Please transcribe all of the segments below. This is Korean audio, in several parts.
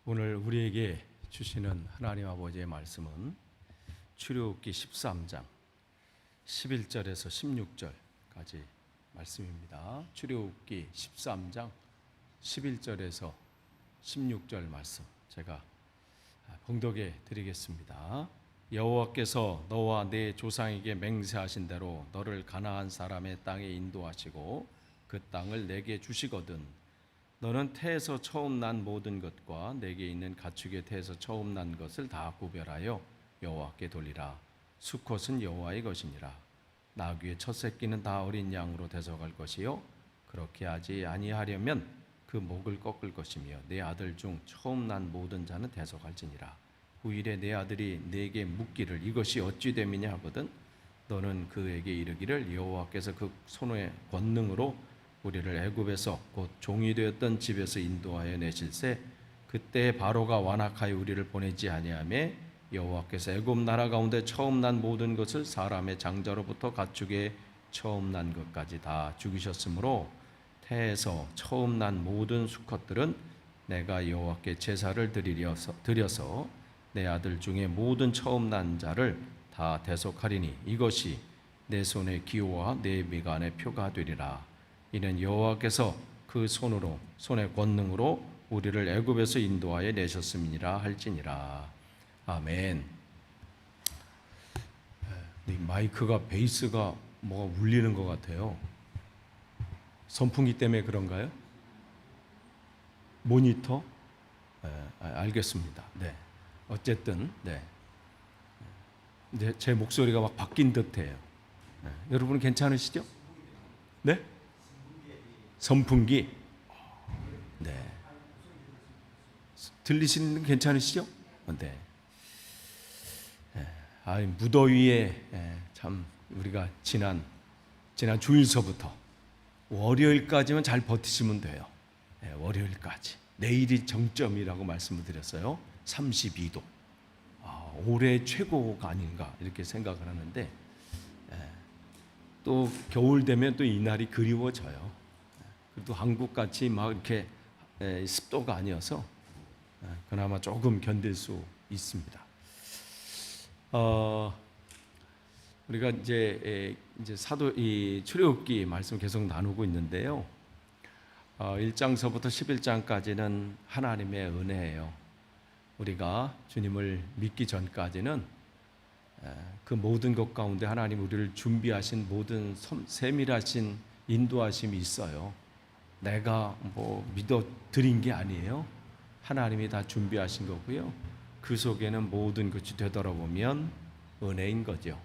오늘 우리에게 주시는 하나님 아버지의 말씀은 출애굽기 13장 11절에서 16절까지 말씀입니다. 출애굽기 13장 11절에서 16절 말씀 제가 봉독해 드리겠습니다. 여호와께서 너와 네 조상에게 맹세하신 대로 너를 가나안 사람의 땅에 인도하시고 그 땅을 내게 주시거든 너는 태에서 처음 난 모든 것과 내게 있는 가축의 태에서 처음 난 것을 다 구별하여 여호와께 돌리라. 수컷은 여호와의 것이니라. 나귀의 첫 새끼는 다 어린 양으로 대속할 것이요 그렇게 하지 아니하려면 그 목을 꺾을 것이며 내 아들 중 처음 난 모든 자는 대속할지니라. 후일에 내 아들이 내게 묻기를 이것이 어찌 됨이냐 하거든 너는 그에게 이르기를 여호와께서 그 손의 권능으로 우리를 애굽에서 곧 종이 되었던 집에서 인도하여 내실세 그때 바로가 완악하여 우리를 보내지 아니하매 여호와께서 애굽 나라 가운데 처음 난 모든 것을 사람의 장자로부터 가축의 처음 난 것까지 다 죽이셨으므로 태에서 처음 난 모든 수컷들은 내가 여호와께 제사를 드려서 내 아들 중에 모든 처음 난 자를 다 대속하리니 이것이 내 손의 기호와 내 미간의 표가 되리라. 이는 여호와께서 그 손의 권능으로 우리를 애굽에서 인도하여 내셨음이니라 할지니라. 아멘. 마이크가 베이스가 뭐가 울리는 것 같아요. 선풍기 때문에 그런가요? 모니터? 알겠습니다. 네. 어쨌든 제 목소리가 막 바뀐 듯해요. 여러분 괜찮으시죠? 네? 선풍기. 네. 들리시는 분 괜찮으시죠? 네. 무더위에 참 우리가 지난 주일서부터 월요일까지만 잘 버티시면 돼요. 월요일까지. 내일이 정점이라고 말씀을 드렸어요. 32도. 올해 최고가 아닌가 이렇게 생각을 하는데 또 겨울 되면 또 이날이 그리워져요. 그래도 한국같이 막 이렇게 습도가 아니어서 그나마 조금 견딜 수 있습니다. 우리가 이제 사도 이 출애굽기 말씀 계속 나누고 있는데요. 1장서부터 11장까지는 하나님의 은혜예요. 우리가 주님을 믿기 전까지는 그 모든 것 가운데 하나님 우리를 준비하신 모든 세밀하신 인도하심이 있어요. 내가 믿어 드린 게 아니에요. 하나님이 다 준비하신 거고요. 그 속에는 모든 것이 되돌아보면 은혜인 거죠.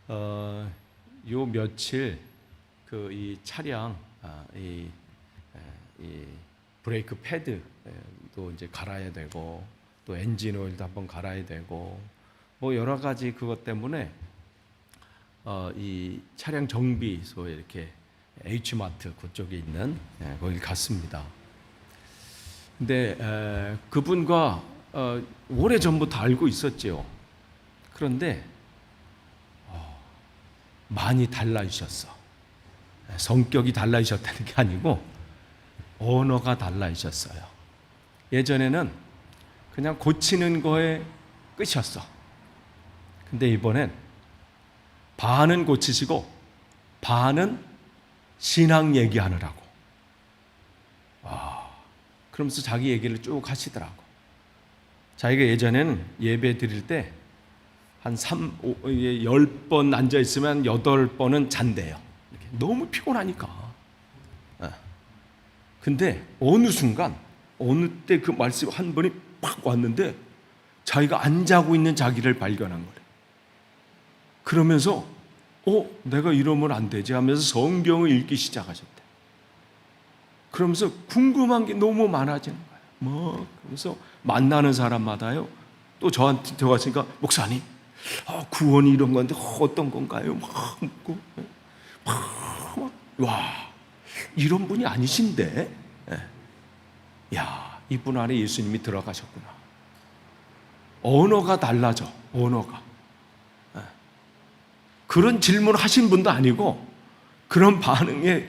요 며칠 이 차량 이 브레이크 패드도 이제 갈아야 되고 또 엔진 오일도 한번 갈아야 되고 여러 가지 그것 때문에 이 차량 정비소에 이렇게 H마트 그쪽에 있는 거길 갔습니다. 근데 그분과 오래전부터 알고 있었죠. 그런데 많이 달라지셨어. 성격이 달라지셨다는 게 아니고 언어가 달라지셨어요. 예전에는 그냥 고치는 거에 끝이었어. 근데 이번엔 반은 고치시고 반은 신앙 얘기하느라고. 그러면서 자기 얘기를 쭉 하시더라고. 자기가 예전에는 예배 드릴 때 한 10번 앉아있으면 8번은 잔대요. 이렇게 너무 피곤하니까. 근데 어느 순간, 어느 때 그 말씀 한 번이 팍 왔는데 자기가 안 자고 있는 자기를 발견한 거래. 그러면서 내가 이러면 안 되지 하면서 성경을 읽기 시작하셨대. 그러면서 궁금한 게 너무 많아지는 거예요. 그래서 만나는 사람마다요. 또 저한테 왔으니까 목사님, 구원이 이런 건데 어떤 건가요? 막 묻고, 와, 이런 분이 아니신데, 야, 이분 안에 예수님이 들어가셨구나. 언어가 달라져, 언어가. 그런 질문을 하신 분도 아니고 그런 반응에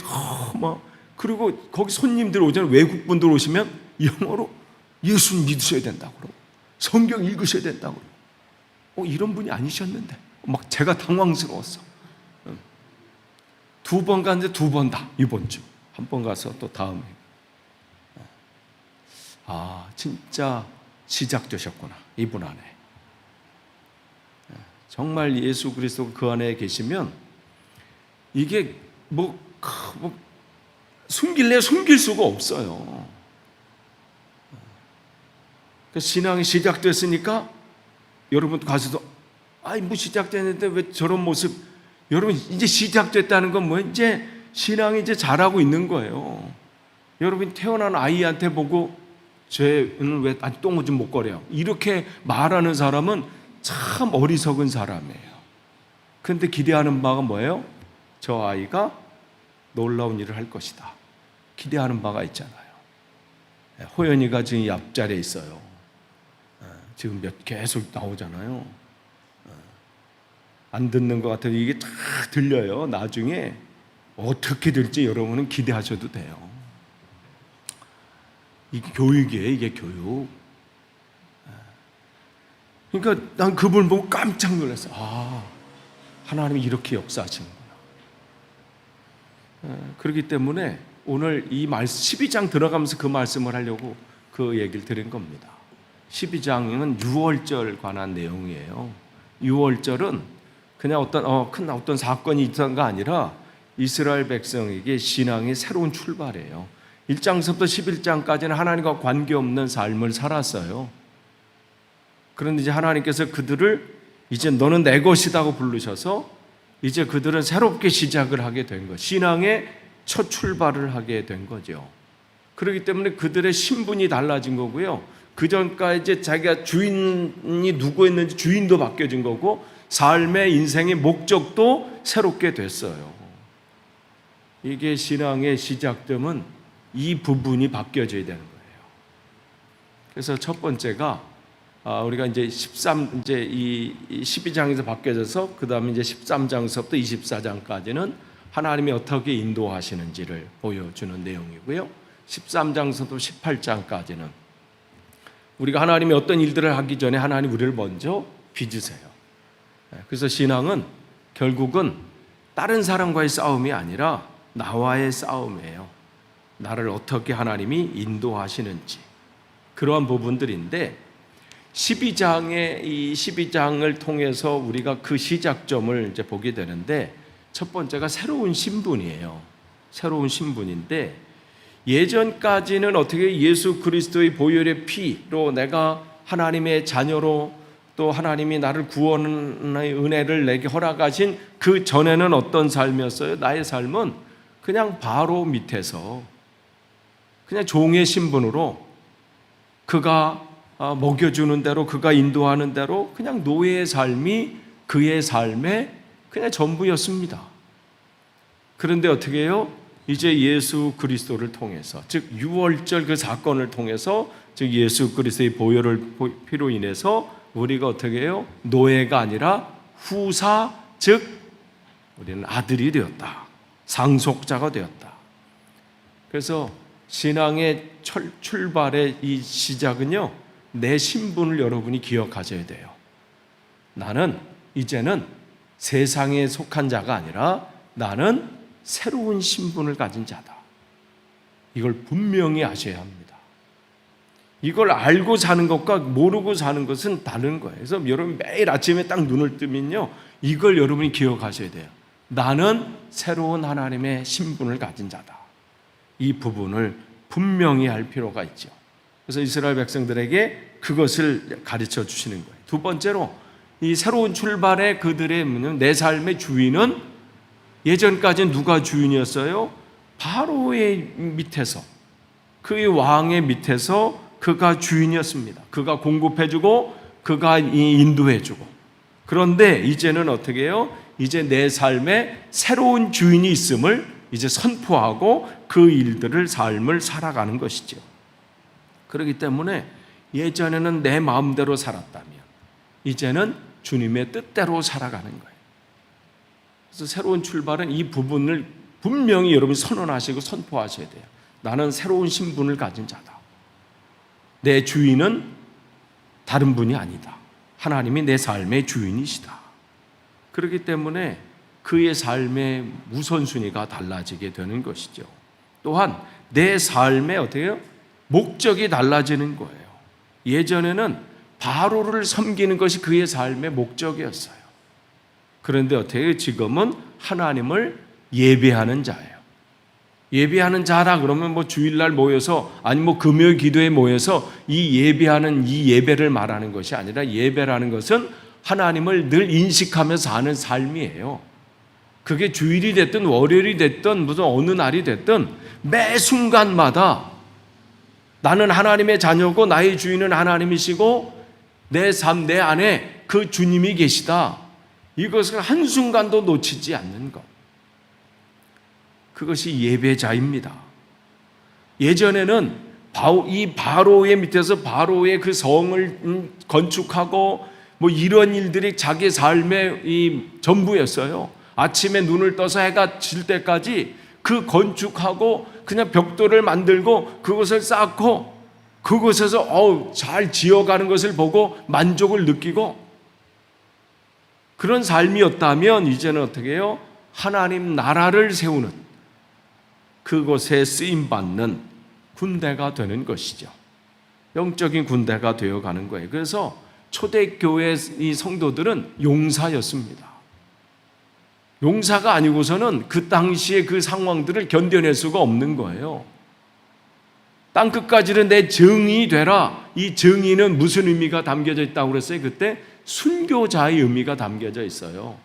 그리고 거기 손님들 오잖아요. 외국분들 오시면 영어로 예수 믿으셔야 된다고 그러고 성경 읽으셔야 된다고 그러고 이런 분이 아니셨는데 막 제가 당황스러웠어. 2번 갔는데 2번 다 이번 주 한 번 가서 또 다음에 진짜 시작되셨구나 이분 안에. 정말 예수 그리스도 그 안에 계시면 이게 숨길래 숨길 수가 없어요. 신앙이 시작됐으니까 여러분 가서도 시작됐는데 왜 저런 모습. 여러분 이제 시작됐다는 건 이제 신앙이 이제 자라고 있는 거예요. 여러분 태어난 아이한테 보고 쟤는 왜 아직 똥을 좀 못 거려요 이렇게 말하는 사람은 참 어리석은 사람이에요. 그런데 기대하는 바가 뭐예요? 저 아이가 놀라운 일을 할 것이다. 기대하는 바가 있잖아요. 호연이가 지금 앞자리에 있어요. 지금 계속 나오잖아요. 안 듣는 것 같아도 이게 다 들려요. 나중에 어떻게 될지 여러분은 기대하셔도 돼요. 이게 교육이에요. 이게 교육. 그러니까 난 그분을 보고 깜짝 놀랐어. 하나님이 이렇게 역사하시는구나. 그렇기 때문에 오늘 이 말씀 12장 들어가면서 그 말씀을 하려고 그 얘기를 드린 겁니다. 12장은 6월절 관한 내용이에요. 6월절은 그냥 큰 어떤 사건이 있던가 아니라 이스라엘 백성에게 신앙의 새로운 출발이에요. 1장서부터 11장까지는 하나님과 관계없는 삶을 살았어요. 그런데 이제 하나님께서 그들을 이제 너는 내 것이라고 부르셔서 이제 그들은 새롭게 시작을 하게 된 것, 신앙의 첫 출발을 하게 된 거죠. 그렇기 때문에 그들의 신분이 달라진 거고요. 그 전까지 이제 자기가 주인이 누구였는지 주인도 바뀌어진 거고 삶의 인생의 목적도 새롭게 됐어요. 이게 신앙의 시작점은 이 부분이 바뀌어져야 되는 거예요. 그래서 첫 번째가 우리가 이제 이 12장에서 바뀌어져서 그 다음에 이제 13장서부터 24장까지는 하나님이 어떻게 인도하시는지를 보여주는 내용이고요. 13장서부터 18장까지는 우리가 하나님이 어떤 일들을 하기 전에 하나님 우리를 먼저 빚으세요. 그래서 신앙은 결국은 다른 사람과의 싸움이 아니라 나와의 싸움이에요. 나를 어떻게 하나님이 인도하시는지 그러한 부분들인데 12장을 통해서 우리가 그 시작점을 이제 보게 되는데 첫 번째가 새로운 신분이에요. 새로운 신분인데 예전까지는 어떻게 예수 그리스도의 보혈의 피로 내가 하나님의 자녀로 또 하나님이 나를 구원의 은혜를 내게 허락하신 그 전에는 어떤 삶이었어요? 나의 삶은 그냥 바로 밑에서 그냥 종의 신분으로 그가 먹여주는 대로 그가 인도하는 대로 그냥 노예의 삶이 그의 삶의 그냥 전부였습니다. 그런데 어떻게 해요? 이제 예수 그리스도를 통해서 즉 유월절 그 사건을 통해서 즉 예수 그리스도의 보혈을 피로 인해서 우리가 어떻게 해요? 노예가 아니라 후사 즉 우리는 아들이 되었다. 상속자가 되었다. 그래서 신앙의 출발의 이 시작은요. 내 신분을 여러분이 기억하셔야 돼요. 나는 이제는 세상에 속한 자가 아니라 나는 새로운 신분을 가진 자다. 이걸 분명히 아셔야 합니다. 이걸 알고 사는 것과 모르고 사는 것은 다른 거예요. 그래서 여러분 매일 아침에 딱 눈을 뜨면요. 이걸 여러분이 기억하셔야 돼요. 나는 새로운 하나님의 신분을 가진 자다. 이 부분을 분명히 할 필요가 있죠. 그래서 이스라엘 백성들에게 그것을 가르쳐 주시는 거예요. 두 번째로 이 새로운 출발의 그들의 내 삶의 주인은 예전까지는 누가 주인이었어요? 바로의 밑에서 그의 왕의 밑에서 그가 주인이었습니다. 그가 공급해주고 그가 인도해주고 그런데 이제는 어떻게 해요? 이제 내 삶에 새로운 주인이 있음을 이제 선포하고 그 일들을 삶을 살아가는 것이죠. 그렇기 때문에 예전에는 내 마음대로 살았다면 이제는 주님의 뜻대로 살아가는 거예요. 그래서 새로운 출발은 이 부분을 분명히 여러분이 선언하시고 선포하셔야 돼요. 나는 새로운 신분을 가진 자다. 내 주인은 다른 분이 아니다. 하나님이 내 삶의 주인이시다. 그렇기 때문에 그의 삶의 우선순위가 달라지게 되는 것이죠. 또한 내 삶의 어떻게 해요? 목적이 달라지는 거예요. 예전에는 바로를 섬기는 것이 그의 삶의 목적이었어요. 그런데 어떻게 해요? 지금은 하나님을 예배하는 자예요. 예배하는 자라 그러면 뭐 주일날 모여서 아니 뭐 금요일 기도에 모여서 이 예배하는 이 예배를 말하는 것이 아니라 예배라는 것은 하나님을 늘 인식하면서 사는 삶이에요. 그게 주일이 됐든 월요일이 됐든 무슨 어느 날이 됐든 매 순간마다 나는 하나님의 자녀고 나의 주인은 하나님이시고 내 삶, 내 안에 그 주님이 계시다. 이것을 한순간도 놓치지 않는 것. 그것이 예배자입니다. 예전에는 이 바로의 밑에서 바로의 그 성을 건축하고 뭐 이런 일들이 자기 삶의 이 전부였어요. 아침에 눈을 떠서 해가 질 때까지 그 건축하고 그냥 벽돌을 만들고 그것을 쌓고 그곳에서 잘 지어가는 것을 보고 만족을 느끼고 그런 삶이었다면 이제는 어떻게 해요? 하나님 나라를 세우는 그곳에 쓰임받는 군대가 되는 것이죠. 영적인 군대가 되어가는 거예요. 그래서 초대교회 이 성도들은 용사였습니다. 용사가 아니고서는 그 당시의 그 상황들을 견뎌낼 수가 없는 거예요. 땅끝까지는 내 증인이 되라. 이 증인은 무슨 의미가 담겨져 있다고 그랬어요? 그때 순교자의 의미가 담겨져 있어요.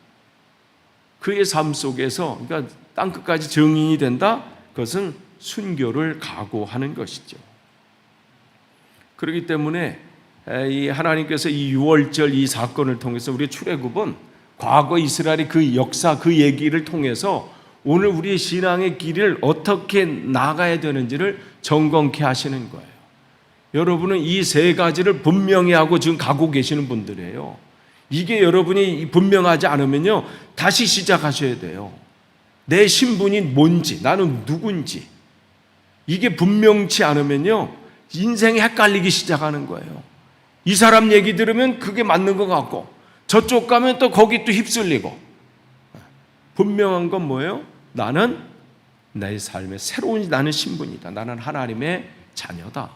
그의 삶 속에서 그러니까 땅끝까지 증인이 된다? 그것은 순교를 각오하는 것이죠. 그렇기 때문에 이 하나님께서 이 유월절 이 사건을 통해서 우리 출애굽은 과거 이스라엘의 그 역사 그 얘기를 통해서 오늘 우리의 신앙의 길을 어떻게 나가야 되는지를 점검케 하시는 거예요. 여러분은 이 세 가지를 분명히 하고 지금 가고 계시는 분들이에요. 이게 여러분이 분명하지 않으면요 다시 시작하셔야 돼요. 내 신분이 뭔지 나는 누군지 이게 분명치 않으면요 인생이 헷갈리기 시작하는 거예요. 이 사람 얘기 들으면 그게 맞는 것 같고 저쪽 가면 또 거기 또 휩쓸리고. 분명한 건 뭐예요? 나는 내 삶의 새로운 나는 신분이다. 나는 하나님의 자녀다.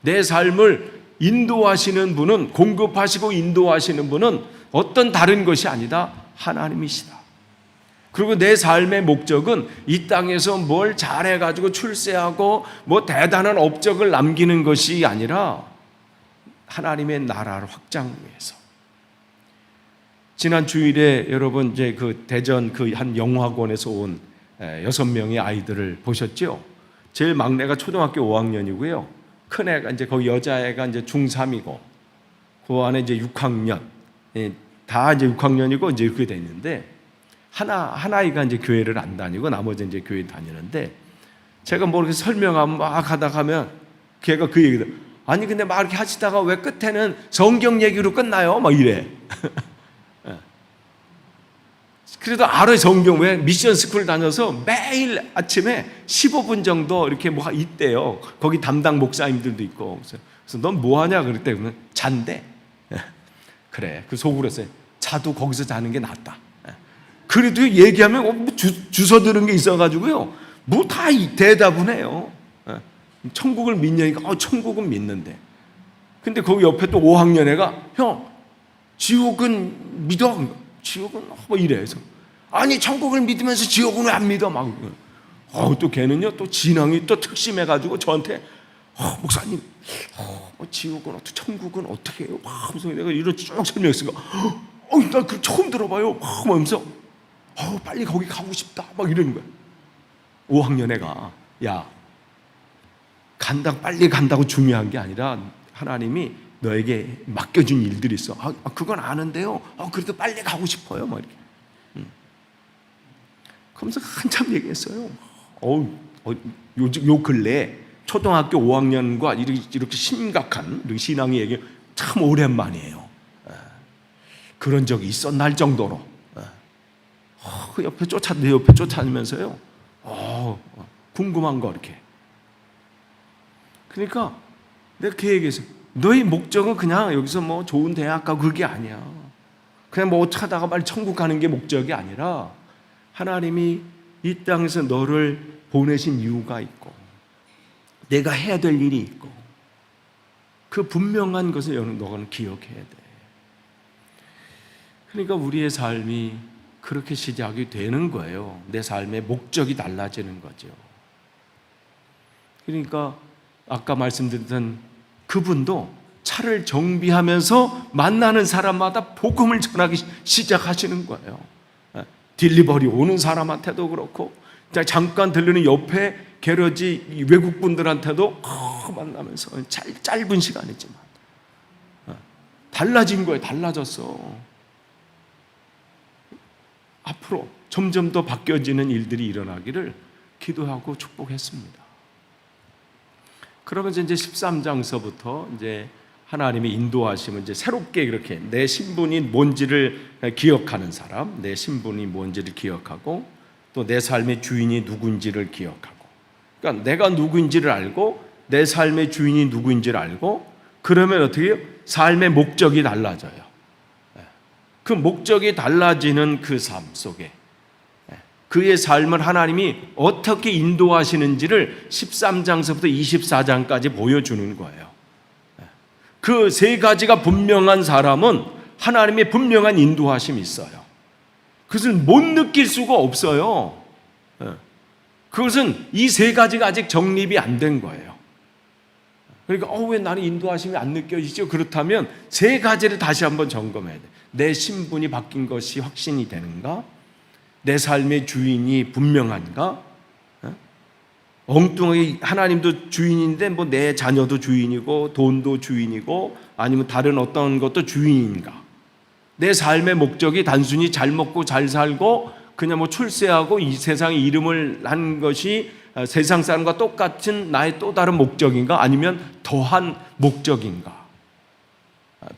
내 삶을 인도하시는 분은 공급하시고 인도하시는 분은 어떤 다른 것이 아니다. 하나님이시다. 그리고 내 삶의 목적은 이 땅에서 뭘 잘해가지고 출세하고 뭐 대단한 업적을 남기는 것이 아니라 하나님의 나라를 확장 위해서. 지난 주일에 여러분 이제 그 대전 그 한 영화관에서 온 6명의 아이들을 보셨죠? 제일 막내가 초등학교 5학년이고요. 큰 애가 이제 거기 여자애가 이제 중3이고 그 안에 이제 6학년. 다 이제 6학년이고 이제 그렇게 돼 있는데 하나이가 이제 교회를 안 다니고 나머지 이제 교회 다니는데 제가 뭐 이렇게 설명하면 막 하다 가면 걔가 그 얘기를 아니 근데 막 이렇게 하시다가 왜 끝에는 성경 얘기로 끝나요? 막 이래. 그래도 알아요. 성경 왜 미션 스쿨 다녀서 매일 아침에 15분 정도 이렇게 뭐 있대요. 거기 담당 목사님들도 있고. 그래서 넌 뭐 하냐 그랬대. 그러면 잔대. 그래. 그 속으로 했어요. 자도 거기서 자는 게 낫다. 그래도 얘기하면 뭐 주워 들은 게 있어가지고요. 뭐 다 대답은 해요. 천국을 믿냐니까 천국은 믿는데. 근데 거기 옆에 또 5학년 애가 형 지옥은 믿어? 지옥은 뭐 이래. 그래서 아니 천국을 믿으면서 지옥은 왜 안 믿어? 막 또 걔는요 또 진앙이 또 특심해가지고 저한테 목사님 지옥은 어떻게 천국은 어떻게 해요? 하면서 내가 이런 쭉 설명했으니까 나 그 처음 들어봐요. 하면서 빨리 거기 가고 싶다 막 이러는 거야. 5학년 애가 야 빨리 간다고 중요한 게 아니라 하나님이 너에게 맡겨준 일들이 있어. 그건 아는데요. 그래도 빨리 가고 싶어요. 막 이렇게. 그러면서 한참 얘기했어요. 요 근래에 초등학교 5학년과 이렇게 심각한 신앙의 얘기 참 오랜만이에요. 그런 적이 있었나 할 정도로. 그 내 옆에 쫓아다니면서요. 궁금한 거 이렇게. 그러니까 내가 그 얘기했어. 너의 목적은 그냥 여기서 뭐 좋은 대학 가고 그게 아니야. 그냥 뭐 어떻게 하다가 빨리 천국 가는 게 목적이 아니라 하나님이 이 땅에서 너를 보내신 이유가 있고 내가 해야 될 일이 있고 그 분명한 것을 너는 기억해야 돼. 그러니까 우리의 삶이 그렇게 시작이 되는 거예요. 내 삶의 목적이 달라지는 거죠. 그러니까 아까 말씀드렸던 그분도 차를 정비하면서 만나는 사람마다 복음을 전하기 시작하시는 거예요. 딜리버리 오는 사람한테도 그렇고 잠깐 들르는 옆에 게러지 외국 분들한테도 만나면서 짧은 시간이지만 달라진 거예요. 달라졌어. 앞으로 점점 더 바뀌어지는 일들이 일어나기를 기도하고 축복했습니다. 그러면서 이제 13장서부터 이제 하나님의 인도하심은 이제 새롭게 이렇게 내 신분이 뭔지를 기억하는 사람, 내 신분이 뭔지를 기억하고 또 내 삶의 주인이 누군지를 기억하고, 그러니까 내가 누구인지를 알고 내 삶의 주인이 누구인지를 알고 그러면 어떻게 해요? 삶의 목적이 달라져요. 그 목적이 달라지는 그 삶 속에 그의 삶을 하나님이 어떻게 인도하시는지를 13장서부터 24장까지 보여주는 거예요. 그 세 가지가 분명한 사람은 하나님의 분명한 인도하심이 있어요. 그것을 못 느낄 수가 없어요. 그것은 이 세 가지가 아직 정립이 안 된 거예요. 그러니까 왜 나는 인도하심이 안 느껴지죠? 그렇다면 세 가지를 다시 한번 점검해야 돼. 내 신분이 바뀐 것이 확신이 되는가? 내 삶의 주인이 분명한가? 엉뚱하게 하나님도 주인인데 뭐 내 자녀도 주인이고 돈도 주인이고 아니면 다른 어떤 것도 주인인가? 내 삶의 목적이 단순히 잘 먹고 잘 살고 그냥 뭐 출세하고 이 세상에 이름을 한 것이 세상 사람과 똑같은 나의 또 다른 목적인가? 아니면 더한 목적인가?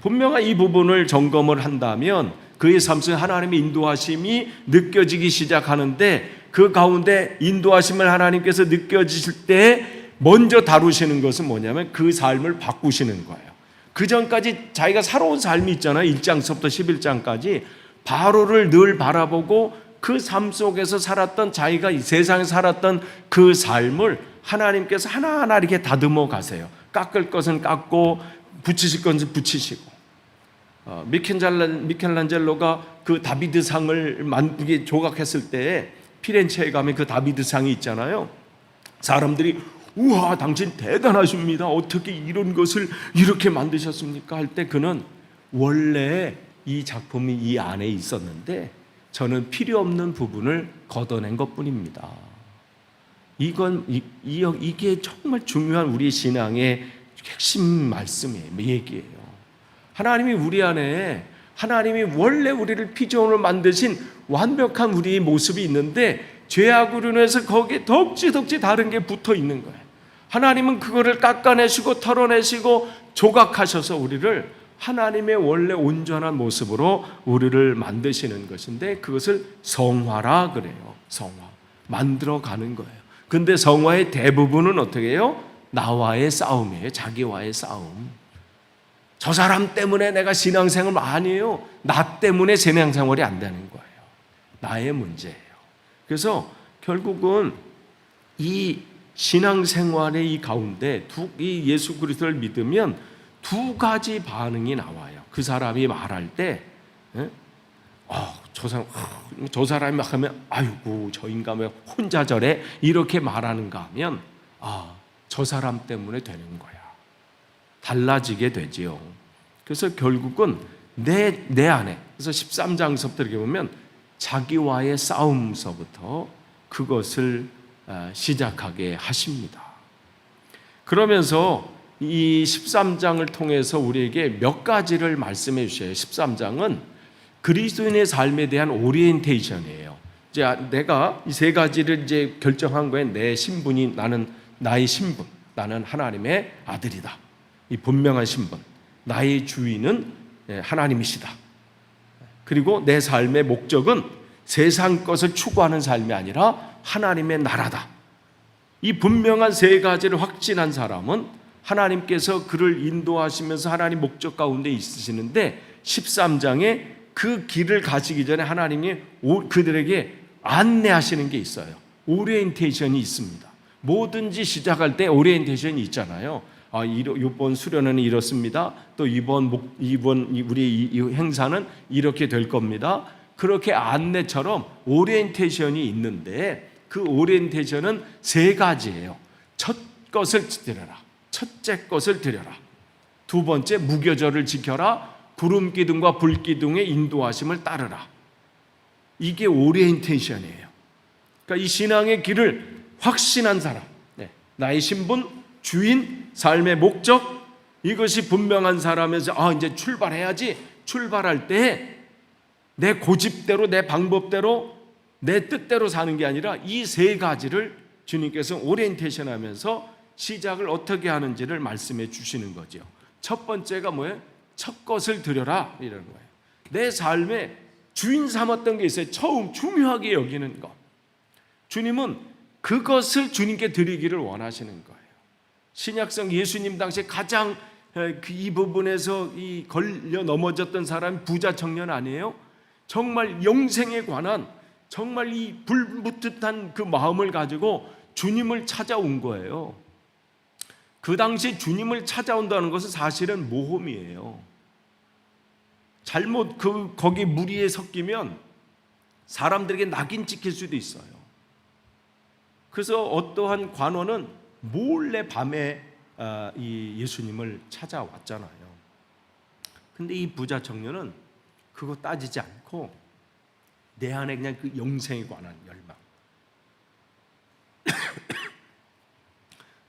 분명한 이 부분을 점검을 한다면 그의 삶 속에 하나님의 인도하심이 느껴지기 시작하는데 그 가운데 인도하심을 하나님께서 느껴지실 때 먼저 다루시는 것은 뭐냐면 그 삶을 바꾸시는 거예요. 그 전까지 자기가 살아온 삶이 있잖아요. 1장서부터 11장까지 바로를 늘 바라보고 그 삶 속에서 살았던 자기가 이 세상에 살았던 그 삶을 하나님께서 하나하나 이렇게 다듬어 가세요. 깎을 것은 깎고 붙이실 것은 붙이시고 미켈란젤로가 그 다비드상을 만들게 조각했을 때 피렌체에 가면 그 다비드상이 있잖아요. 사람들이 우와 당신 대단하십니다. 어떻게 이런 것을 이렇게 만드셨습니까? 할 때 그는 원래 이 작품이 이 안에 있었는데 저는 필요 없는 부분을 걷어낸 것뿐입니다. 이게 정말 중요한 우리 신앙의 핵심 말씀이에요. 얘기예요. 하나님이 우리 안에 하나님이 원래 우리를 피조물로 만드신 완벽한 우리의 모습이 있는데 죄악으로 인해서 거기에 덕지덕지 다른 게 붙어 있는 거예요. 하나님은 그거를 깎아내시고 털어내시고 조각하셔서 우리를 하나님의 원래 온전한 모습으로 우리를 만드시는 것인데 그것을 성화라 그래요. 성화. 만들어가는 거예요. 근데 성화의 대부분은 어떻게 해요? 나와의 싸움이에요. 자기와의 싸움. 저 사람 때문에 내가 신앙생활 아니에요. 나 때문에 신앙생활이 안 되는 거예요. 나의 문제예요. 그래서 결국은 이 신앙생활의 이 가운데 이 예수 그리스도를 믿으면 두 가지 반응이 나와요. 그 사람이 말할 때 저 사람이 막 하면 아이고 저 인간 왜 혼자 저래 이렇게 말하는가 하면 저 사람 때문에 되는 거야. 달라지게 되지요. 그래서 결국은 내 안에 그래서 13장서부터 이렇게 보면 자기와의 싸움서부터 그것을 시작하게 하십니다. 그러면서 이 13장을 통해서 우리에게 몇 가지를 말씀해 주셔요. 13장은 그리스도인의 삶에 대한 오리엔테이션이에요. 이제 내가 이 세 가지를 이제 결정한 거예요. 내 신분이 나의 신분, 나는 하나님의 아들이다. 이 분명한 신분, 나의 주인은 하나님이시다. 그리고 내 삶의 목적은 세상 것을 추구하는 삶이 아니라 하나님의 나라다. 이 분명한 세 가지를 확신한 사람은 하나님께서 그를 인도하시면서 하나님 목적 가운데 있으시는데 13장에 그 길을 가시기 전에 하나님이 그들에게 안내하시는 게 있어요. 오리엔테이션이 있습니다. 뭐든지 시작할 때 오리엔테이션이 있잖아요. 이번 수련회는 이렇습니다. 또 이번 우리 이 행사는 이렇게 될 겁니다. 그렇게 안내처럼 오리엔테이션이 있는데 그 오리엔테이션은 세 가지예요. 첫 것을 드려라. 첫째 것을 드려라. 두 번째, 무교절을 지켜라. 구름 기둥과 불 기둥의 인도하심을 따르라. 이게 오리엔테이션이에요. 그러니까 이 신앙의 길을 확신한 사람, 나의 신분, 주인, 삶의 목적, 이것이 분명한 사람에서 이제 출발해야지. 출발할 때 내 고집대로, 내 방법대로, 내 뜻대로 사는 게 아니라 이 세 가지를 주님께서 오리엔테이션 하면서 시작을 어떻게 하는지를 말씀해 주시는 거죠. 첫 번째가 뭐예요? 첫 것을 드려라, 이런 거예요. 내 삶에 주인 삼았던 게 있어요. 처음 중요하게 여기는 것. 주님은 그것을 주님께 드리기를 원하시는 거예요. 신약성 예수님 당시에 가장 이 부분에서 이 걸려 넘어졌던 사람이 부자 청년 아니에요? 정말 영생에 관한 정말 이 불붙듯한 그 마음을 가지고 주님을 찾아온 거예요. 그 당시 주님을 찾아온다는 것은 사실은 모험이에요. 잘못 거기 무리에 섞이면 사람들에게 낙인 찍힐 수도 있어요. 그래서 어떠한 관원은 몰래 밤에 이 예수님을 찾아왔잖아요. 근데 이 부자 청년은 그거 따지지 않고 내 안에 그냥 그 영생에 관한 열망.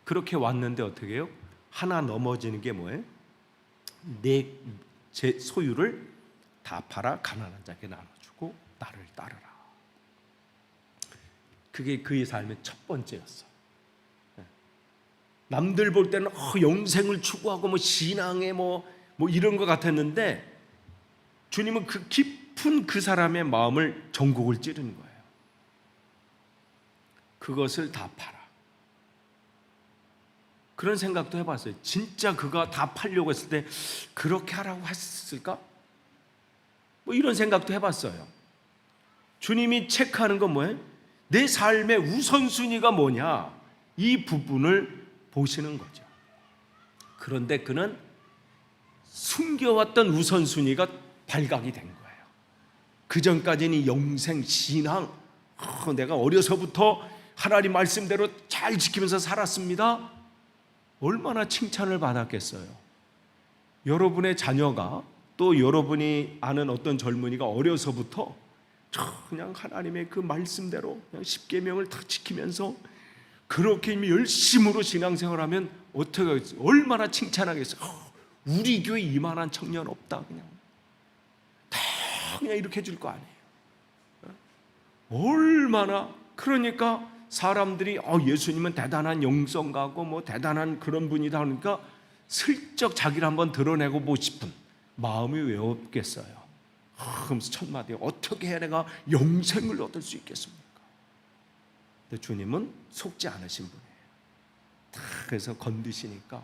그렇게 왔는데 어떻게 해요? 하나 넘어지는 게 뭐예요? 제 소유를 다 팔아 가난한 자에게 나눠주고 나를 따르라. 그게 그의 삶의 첫 번째였어. 남들 볼 때는 영생을 추구하고 신앙에 뭐 이런 것 같았는데 주님은 그 깊은 그 사람의 마음을 전곡을 찌르는 거예요. 그것을 다 팔아. 그런 생각도 해봤어요. 진짜 그가 다 팔려고 했을 때 그렇게 하라고 했을까? 이런 생각도 해봤어요. 주님이 체크하는 건 뭐예요? 내 삶의 우선순위가 뭐냐? 이 부분을 보시는 거죠. 그런데 그는 숨겨왔던 우선순위가 발각이 된 거예요. 그 전까지는 영생, 신앙, 내가 어려서부터 하나님 말씀대로 잘 지키면서 살았습니다. 얼마나 칭찬을 받았겠어요. 여러분의 자녀가 또 여러분이 아는 어떤 젊은이가 어려서부터 그냥 하나님의 그 말씀대로 그냥 십계명을 다 지키면서 그렇게 열심으로 신앙생활하면 어떻게 하겠어요? 얼마나 칭찬하겠어요. 우리 교회 이만한 청년 없다. 그냥 이렇게 해줄 거 아니에요. 얼마나. 그러니까 사람들이 예수님은 대단한 영성가고 대단한 그런 분이다 하니까 슬쩍 자기를 한번 드러내고 보고 싶은 마음이 왜 없겠어요. 그러면서 첫 마디에 어떻게 해야 내가 영생을 얻을 수 있겠습니까? 근데 주님은 속지 않으신 분이에요. 그래서 건드시니까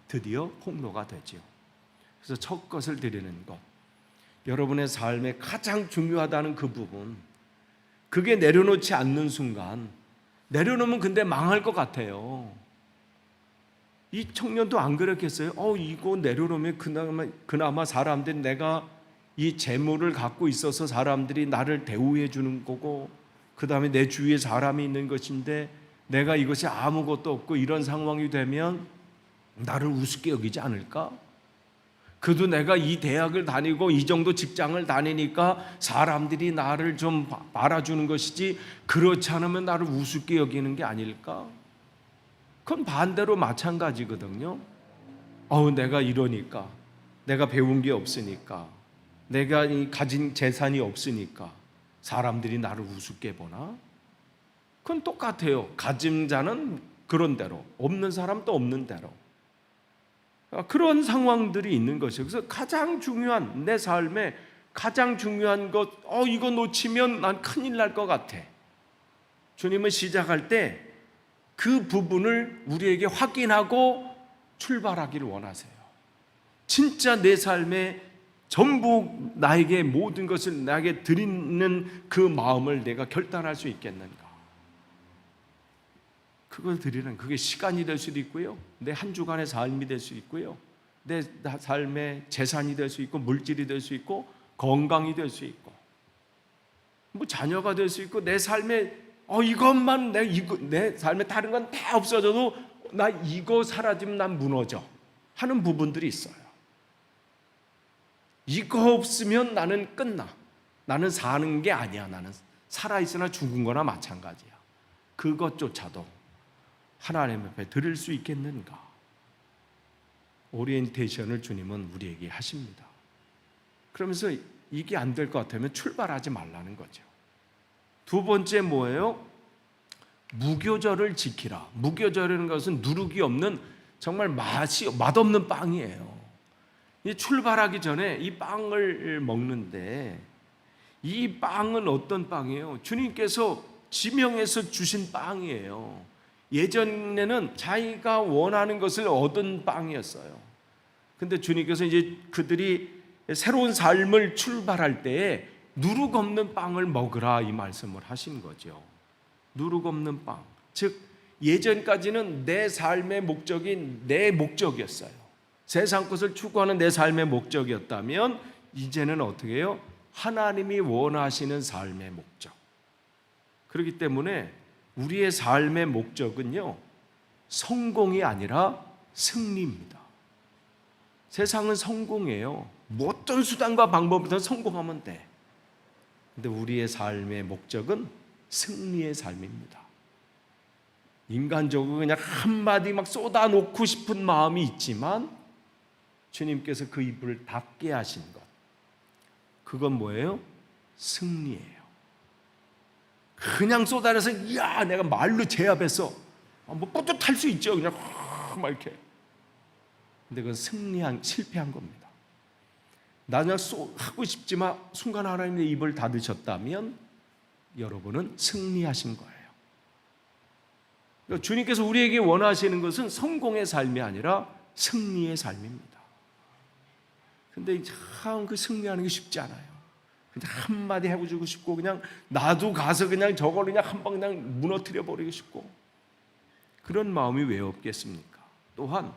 드디어 폭로가 되죠. 그래서 첫 것을 드리는 것, 여러분의 삶에 가장 중요하다는 그 부분, 그게 내려놓지 않는 순간, 내려놓으면 근데 망할 것 같아요. 이 청년도 안 그랬겠어요? 이거 내려놓으면 그나마 사람들이 내가 이 재물을 갖고 있어서 사람들이 나를 대우해 주는 거고, 그 다음에 내 주위에 사람이 있는 것인데 내가 이것이 아무것도 없고 이런 상황이 되면 나를 우습게 여기지 않을까? 그래도 내가 이 대학을 다니고 이 정도 직장을 다니니까 사람들이 나를 좀 알아주는 것이지, 그렇지 않으면 나를 우습게 여기는 게 아닐까? 그건 반대로 마찬가지거든요. 내가 이러니까, 내가 배운 게 없으니까, 내가 가진 재산이 없으니까 사람들이 나를 우습게 보나? 그건 똑같아요. 가진 자는 그런 대로, 없는 사람도 없는 대로. 그런 상황들이 있는 것이에요. 그래서 가장 중요한, 내 삶에 가장 중요한 것, 이거 놓치면 난 큰일 날 것 같아. 주님은 시작할 때 그 부분을 우리에게 확인하고 출발하기를 원하세요? 진짜 내 삶에 전부 나에게 모든 것을 나에게 드리는 그 마음을 내가 결단할 수 있겠는가? 그걸 드리는, 그게 시간이 될 수도 있고요, 내 한 주간의 삶이 될 수 있고요, 내 삶의 재산이 될 수 있고, 물질이 될 수 있고, 건강이 될 수 있고, 뭐 자녀가 될 수 있고, 내 삶에 이것만 내 삶에 다른 건 다 없어져도 나 이거 사라지면 난 무너져 하는 부분들이 있어요. 이거 없으면 나는 끝나. 나는 사는 게 아니야. 나는 살아있으나 죽은 거나 마찬가지야. 그것조차도 하나님 앞에 드릴 수 있겠는가? 오리엔테이션을 주님은 우리에게 하십니다. 그러면서 이게 안 될 것 같으면 출발하지 말라는 거죠. 두 번째 뭐예요? 무교절을 지키라. 무교절이라는 것은 누룩이 없는 정말 맛없는 빵이에요. 출발하기 전에 이 빵을 먹는데, 이 빵은 어떤 빵이에요? 주님께서 지명해서 주신 빵이에요. 예전에는 자기가 원하는 것을 얻은 빵이었어요. 근데 주님께서 이제 그들이 새로운 삶을 출발할 때에 누룩 없는 빵을 먹으라, 이 말씀을 하신 거죠. 누룩 없는 빵, 즉 예전까지는 내 삶의 목적이 내 목적이었어요. 세상 것을 추구하는 내 삶의 목적이었다면, 이제는 어떻게 해요? 하나님이 원하시는 삶의 목적. 그렇기 때문에 우리의 삶의 목적은요, 성공이 아니라 승리입니다. 세상은 성공이에요. 어떤 수단과 방법으로 성공하면 돼. 근데 우리의 삶의 목적은 승리의 삶입니다. 인간적으로 그냥 한마디 막 쏟아놓고 싶은 마음이 있지만, 주님께서 그 입을 닫게 하신 것, 그건 뭐예요? 승리예요. 그냥 쏟아내서 이야 내가 말로 제압해서 뭐 뿌듯할 수 있죠. 그냥 막 이렇게. 근데 그건 실패한 겁니다. 나는 하고 싶지만 순간 하나님의 입을 닫으셨다면 여러분은 승리하신 거예요. 그러니까 주님께서 우리에게 원하시는 것은 성공의 삶이 아니라 승리의 삶입니다. 근데 참 그 승리하는 게 쉽지 않아요. 그냥 한마디 해주고 싶고, 그냥 나도 가서 그냥 저걸 그냥 한 방 그냥 무너뜨려 버리고 싶고, 그런 마음이 왜 없겠습니까? 또한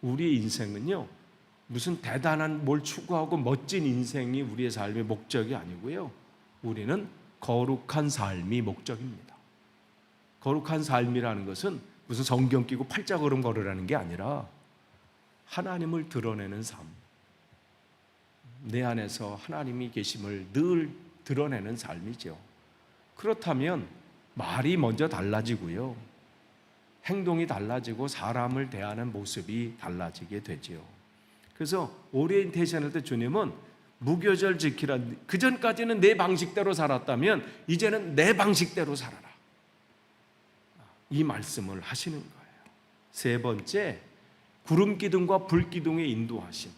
우리의 인생은요, 무슨 대단한 뭘 추구하고 멋진 인생이 우리의 삶의 목적이 아니고요, 우리는 거룩한 삶이 목적입니다. 거룩한 삶이라는 것은 무슨 성경 끼고 팔자걸음 걸으라는 게 아니라 하나님을 드러내는 삶, 내 안에서 하나님이 계심을 늘 드러내는 삶이죠. 그렇다면 말이 먼저 달라지고요, 행동이 달라지고 사람을 대하는 모습이 달라지게 되죠. 그래서 오리엔테이션 할 때 주님은 무교절 지키라. 그전까지는 내 방식대로 살았다면 이제는 내 방식대로 살아라, 이 말씀을 하시는 거예요. 세 번째, 구름기둥과 불기둥의 인도하심.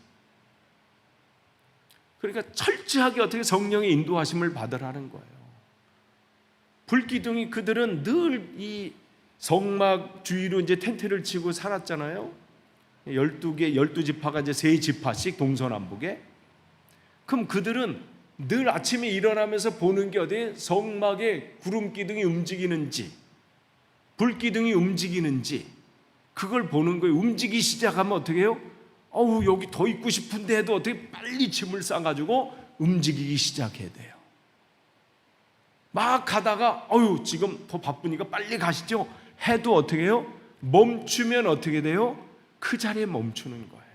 그러니까 철저하게 어떻게 성령의 인도하심을 받으라는 거예요. 불기둥이, 그들은 늘 이 성막 주위로 이제 텐트를 치고 살았잖아요. 12지파가 이제 3지파씩 동서남북에. 그럼 그들은 늘 아침에 일어나면서 보는 게 어디? 성막에 구름기둥이 움직이는지, 불기둥이 움직이는지, 그걸 보는 거예요. 움직이기 시작하면 어떻게 해요? 여기 더 있고 싶은데 해도 어떻게 빨리 짐을 싸가지고 움직이기 시작해야 돼요. 막 가다가 지금 더 바쁘니까 빨리 가시죠 해도 어떻게 해요? 멈추면 어떻게 돼요? 그 자리에 멈추는 거예요.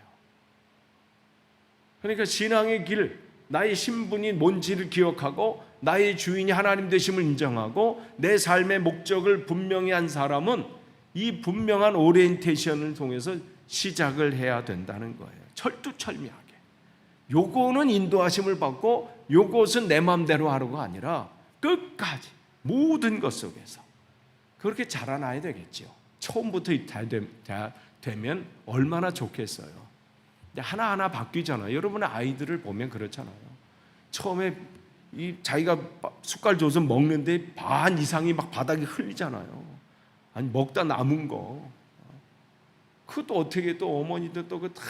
그러니까 신앙의 길, 나의 신분이 뭔지를 기억하고 나의 주인이 하나님 되심을 인정하고 내 삶의 목적을 분명히 한 사람은 이 분명한 오리엔테이션을 통해서 시작을 해야 된다는 거예요. 철두철미하게. 요거는 인도하심을 받고 요것은 내 마음대로 하려고 아니라 끝까지 모든 것 속에서 그렇게 자라나야 되겠죠. 처음부터 되면 얼마나 좋겠어요. 하나하나 바뀌잖아요. 여러분의 아이들을 보면 그렇잖아요. 처음에 자기가 숟갈 줘서 먹는데 반 이상이 막 바닥에 흘리잖아요. 아니 먹다 남은 거 그것도 어떻게 또 어머니들 또 그 다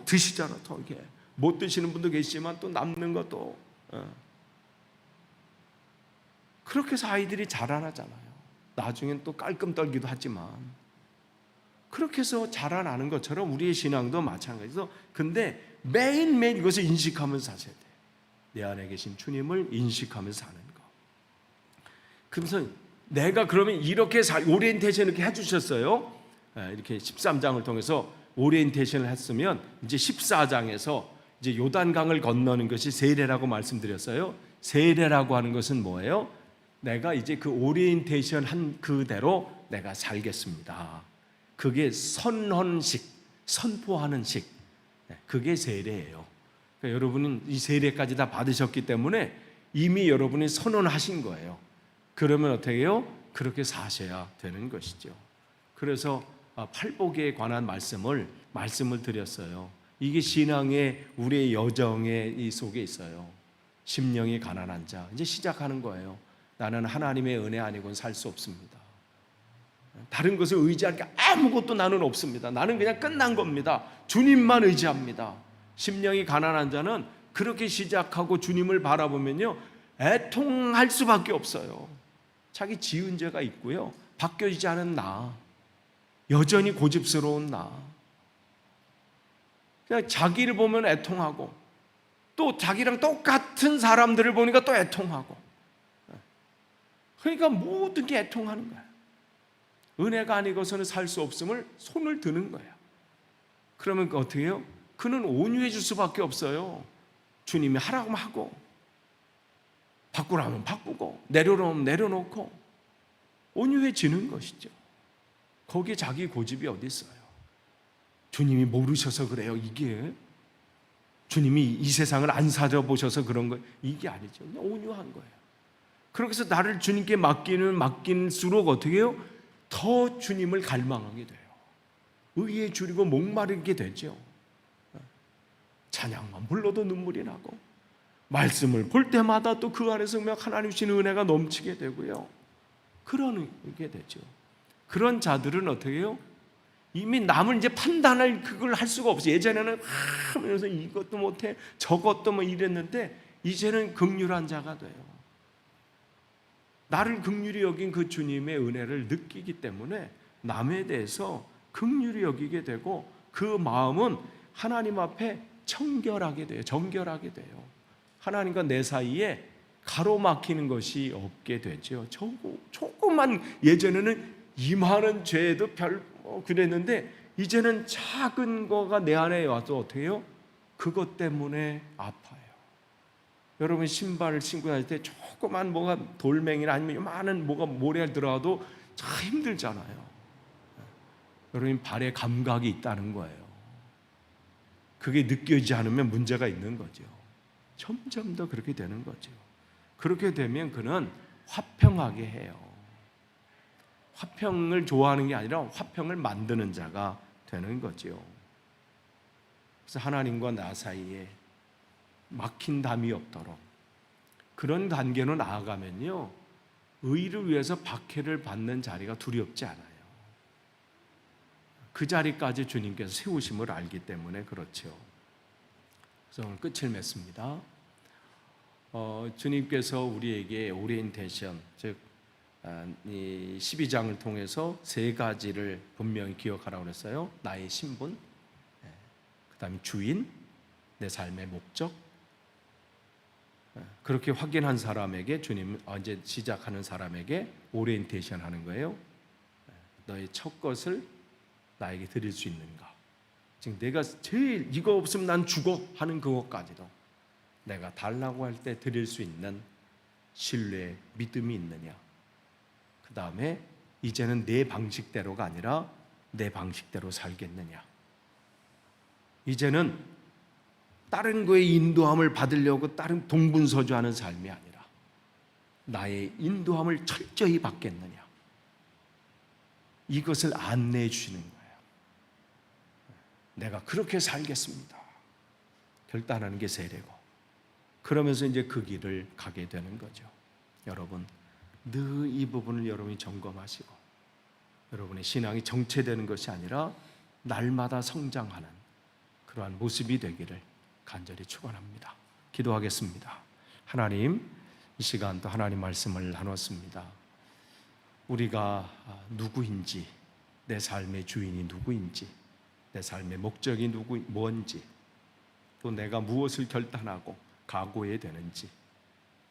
드시잖아. 또 이게 못 드시는 분도 계시지만 또 남는 것도 그렇게 해서 아이들이 자라나잖아요. 나중엔 또 깔끔 떨기도 하지만 그렇게 해서 자라나는 것처럼 우리의 신앙도 마찬가지죠. 근데 매일매일 이것을 인식하면서 사셔야 돼요. 내 안에 계신 주님을 인식하면서 사는 거. 그래서 내가 그러면 이렇게 오리엔테이션 이렇게 해주셨어요. 이렇게 13장을 통해서 오리엔테이션을 했으면 이제 14장에서 이제 요단강을 건너는 것이 세례라고 말씀드렸어요. 세례라고 하는 것은 뭐예요? 내가 이제 그 오리엔테이션 한 그대로 내가 살겠습니다. 그게 선언식, 선포하는 식, 그게 세례예요. 그러니까 여러분은 이 세례까지 다 받으셨기 때문에 이미 여러분이 선언하신 거예요. 그러면 어떻게 해요? 그렇게 사셔야 되는 것이죠. 그래서 팔복에 관한 말씀을 드렸어요. 이게 신앙의 우리의 여정의 이 속에 있어요. 심령이 가난한 자, 이제 시작하는 거예요. 나는 하나님의 은혜 아니고는 살 수 없습니다. 다른 것을 의지할 게 아무것도 나는 없습니다. 나는 그냥 끝난 겁니다. 주님만 의지합니다. 심령이 가난한 자는 그렇게 시작하고 주님을 바라보면요, 애통할 수밖에 없어요. 자기 지은 죄가 있고요, 바뀌어지지 않은 나, 여전히 고집스러운 나, 그냥 자기를 보면 애통하고 또 자기랑 똑같은 사람들을 보니까 또 애통하고, 그러니까 모든 게 애통하는 거야. 은혜가 아니고서는 살 수 없음을 손을 드는 거야. 그러면 어떻게 해요? 그는 온유해 줄 수밖에 없어요. 주님이 하라고 하면 하고, 바꾸라면 바꾸고, 내려놓으면 내려놓고, 온유해지는 것이죠. 거기에 자기 고집이 어디 있어요? 주님이 모르셔서 그래요. 이게 주님이 이 세상을 안 살아보셔서 그런 거예요. 이게 아니죠. 그냥 온유한 거예요. 그래서 나를 주님께 맡길수록 어떻게 해요? 더 주님을 갈망하게 돼요. 의에 줄이고 목마르게 되죠. 찬양만 불러도 눈물이 나고, 말씀을 볼 때마다 또 그 안에서 하나님 주시는 은혜가 넘치게 되고요. 그러게 되죠. 그런 자들은 어떻게 해요? 이미 남을 이제 판단할 그걸 할 수가 없어요. 예전에는 하면서 이것도 못해 저것도 뭐 이랬는데 이제는 긍휼한 자가 돼요. 나를 긍휼히 여긴 그 주님의 은혜를 느끼기 때문에 남에 대해서 긍휼히 여기게 되고, 그 마음은 하나님 앞에 청결하게 돼요. 정결하게 돼요. 하나님과 내 사이에 가로막히는 것이 없게 되죠. 조금만, 예전에는 이만한 죄도 그랬는데 이제는 작은 거가 내 안에 와서 어떻게 해요? 그것 때문에 아파요. 여러분 신발을 신고 다닐 때 조그만 뭐가 돌멩이나 아니면 많은 뭐가 모래가 들어가도 참 힘들잖아요. 여러분 발에 감각이 있다는 거예요. 그게 느껴지지 않으면 문제가 있는 거죠. 점점 더 그렇게 되는 거죠. 그렇게 되면 그는 화평하게 해요. 화평을 좋아하는 게 아니라 화평을 만드는 자가 되는 거죠. 그래서 하나님과 나 사이에 막힌 담이 없도록 그런 단계로 나아가면요, 의를 위해서 박해를 받는 자리가 두렵지 않아요. 그 자리까지 주님께서 세우심을 알기 때문에 그렇죠. 그래서 오늘 끝을 맺습니다. 주님께서 우리에게 오리엔테이션, 즉 이 12장을 통해서 세 가지를 분명히 기억하라고 그랬어요. 나의 신분, 그 다음에 주인, 내 삶의 목적. 그렇게 확인한 사람에게 주님 언제 시작하는 사람에게 오리엔테이션 하는 거예요. 너의 첫 것을 나에게 드릴 수 있는가? 지금 내가 제일 이거 없으면 난 죽어 하는 그것까지도 내가 달라고 할 때 드릴 수 있는 신뢰, 믿음이 있느냐? 그 다음에 이제는 내 방식대로가 아니라 내 방식대로 살겠느냐? 이제는 다른 거에 인도함을 받으려고 다른 동분서주하는 삶이 아니라 나의 인도함을 철저히 받겠느냐? 이것을 안내해 주시는 거예요. 내가 그렇게 살겠습니다. 결단하는 게 세례고, 그러면서 이제 그 길을 가게 되는 거죠. 여러분, 늘 이 부분을 여러분이 점검하시고, 여러분의 신앙이 정체되는 것이 아니라 날마다 성장하는 그러한 모습이 되기를 간절히 축원합니다. 기도하겠습니다. 하나님, 이 시간 또 하나님 말씀을 나눴습니다. 우리가 누구인지, 내 삶의 주인이 누구인지, 내 삶의 목적이 뭔지, 또 내가 무엇을 결단하고 각오해야 되는지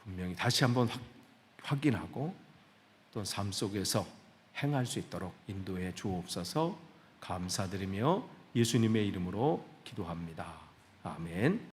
분명히 다시 한번 확인하고 또 삶 속에서 행할 수 있도록 인도해 주옵소서. 감사드리며 예수님의 이름으로 기도합니다. 아멘.